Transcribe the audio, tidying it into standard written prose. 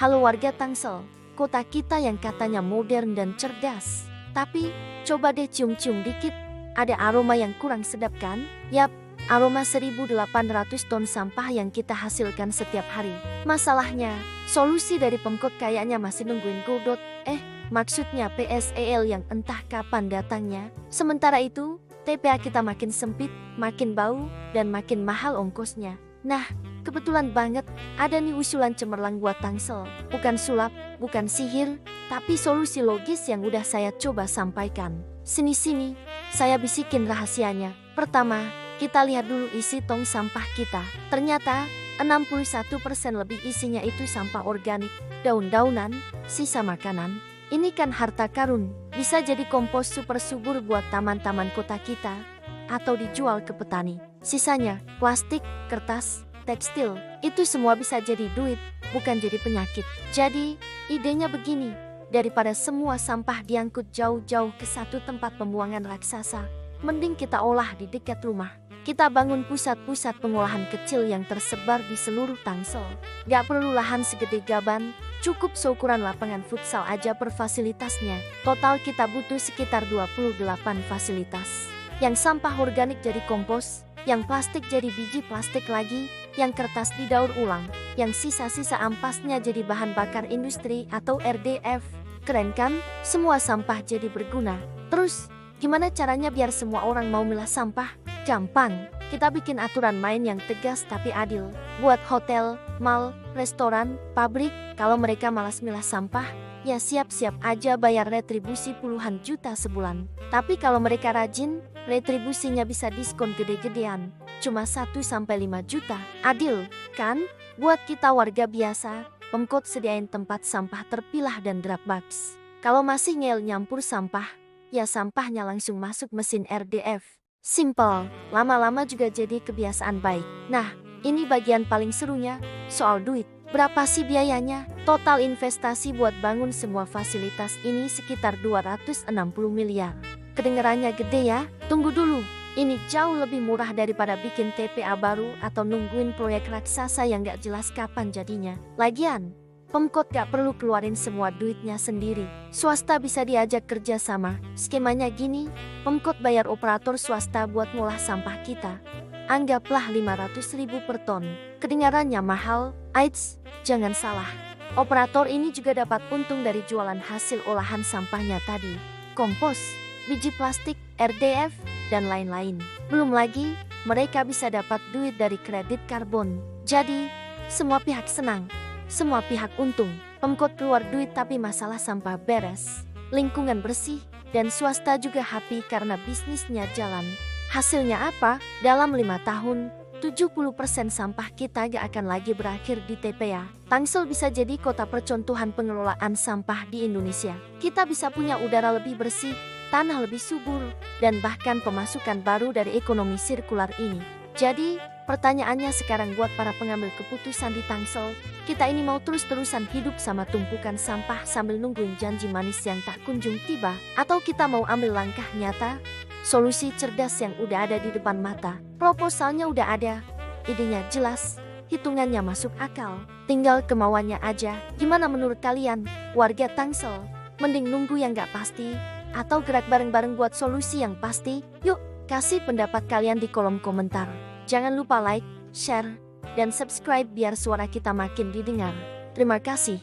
Halo warga Tangsel, kota kita yang katanya modern dan cerdas. Tapi, coba deh cium-cium dikit. Ada aroma yang kurang sedap kan? Yap, aroma 1.800 ton sampah yang kita hasilkan setiap hari. Masalahnya, solusi dari Pemkot kayaknya masih nungguin godot. Maksudnya PSEL yang entah kapan datangnya. Sementara itu, TPA kita makin sempit, makin bau, dan makin mahal ongkosnya. Nah, kebetulan banget ada nih usulan cemerlang buat Tangsel. Bukan sulap, bukan sihir, tapi solusi logis yang udah saya coba sampaikan. Sini-sini, saya bisikin rahasianya. Pertama, kita lihat dulu isi tong sampah kita. Ternyata, 61% lebih isinya itu sampah organik, daun-daunan, sisa makanan. Ini kan harta karun, bisa jadi kompos super subur buat taman-taman kota kita, atau dijual ke petani. Sisanya, plastik, kertas, tekstil, itu semua bisa jadi duit, bukan jadi penyakit. Jadi, idenya begini, daripada semua sampah diangkut jauh-jauh ke satu tempat pembuangan raksasa, mending kita olah di dekat rumah. Kita bangun pusat-pusat pengolahan kecil yang tersebar di seluruh Tangsel. Gak perlu lahan segede gaban, cukup seukuran lapangan futsal aja per fasilitasnya. Total kita butuh sekitar 28 fasilitas. Yang sampah organik jadi kompos, yang plastik jadi biji plastik lagi, yang kertas didaur ulang, yang sisa-sisa ampasnya jadi bahan bakar industri atau RDF. Keren kan? Semua sampah jadi berguna. Terus, gimana caranya biar semua orang mau milah sampah? Gampang, kita bikin aturan main yang tegas tapi adil. Buat hotel, mal, restoran, pabrik, kalau mereka malas milah sampah, ya siap-siap aja bayar retribusi puluhan juta sebulan. Tapi kalau mereka rajin, retribusinya bisa diskon gede-gedean, cuma 1-5 juta. Adil, kan? Buat kita warga biasa, Pemkot sediain tempat sampah terpilah dan drop box. Kalau masih ngeyel nyampur sampah, ya sampahnya langsung masuk mesin RDF. Simple, lama-lama juga jadi kebiasaan baik. Nah, ini bagian paling serunya, soal duit. Berapa sih biayanya? Total investasi buat bangun semua fasilitas ini sekitar 260 miliar. Kedengarannya gede ya? Tunggu dulu, ini jauh lebih murah daripada bikin TPA baru atau nungguin proyek raksasa yang gak jelas kapan jadinya. Lagian, Pemkot gak perlu keluarin semua duitnya sendiri. Swasta bisa diajak kerja sama. Skemanya gini, Pemkot bayar operator swasta buat ngolah sampah kita. Anggaplah 500.000 per ton. Kedengarannya mahal, Aits, jangan salah. Operator ini juga dapat untung dari jualan hasil olahan sampahnya tadi. Kompos, biji plastik, RDF, dan lain-lain. Belum lagi, mereka bisa dapat duit dari kredit karbon. Jadi, semua pihak senang. Semua pihak untung. Pemkot keluar duit tapi masalah sampah beres. Lingkungan bersih, dan swasta juga happy karena bisnisnya jalan. Hasilnya apa? Dalam 5 tahun, 70% sampah kita gak akan lagi berakhir di TPA. Tangsel bisa jadi kota percontohan pengelolaan sampah di Indonesia. Kita bisa punya udara lebih bersih, tanah lebih subur, dan bahkan pemasukan baru dari ekonomi sirkular ini. Jadi, pertanyaannya sekarang buat para pengambil keputusan di Tangsel, kita ini mau terus-terusan hidup sama tumpukan sampah sambil nungguin janji manis yang tak kunjung tiba? Atau kita mau ambil langkah nyata? Solusi cerdas yang udah ada di depan mata. Proposalnya udah ada, idenya jelas, hitungannya masuk akal. Tinggal kemauannya aja. Gimana menurut kalian, warga Tangsel? Mending nunggu yang gak pasti, atau gerak bareng-bareng buat solusi yang pasti? Yuk, kasih pendapat kalian di kolom komentar. Jangan lupa like, share, dan subscribe biar suara kita makin didengar. Terima kasih.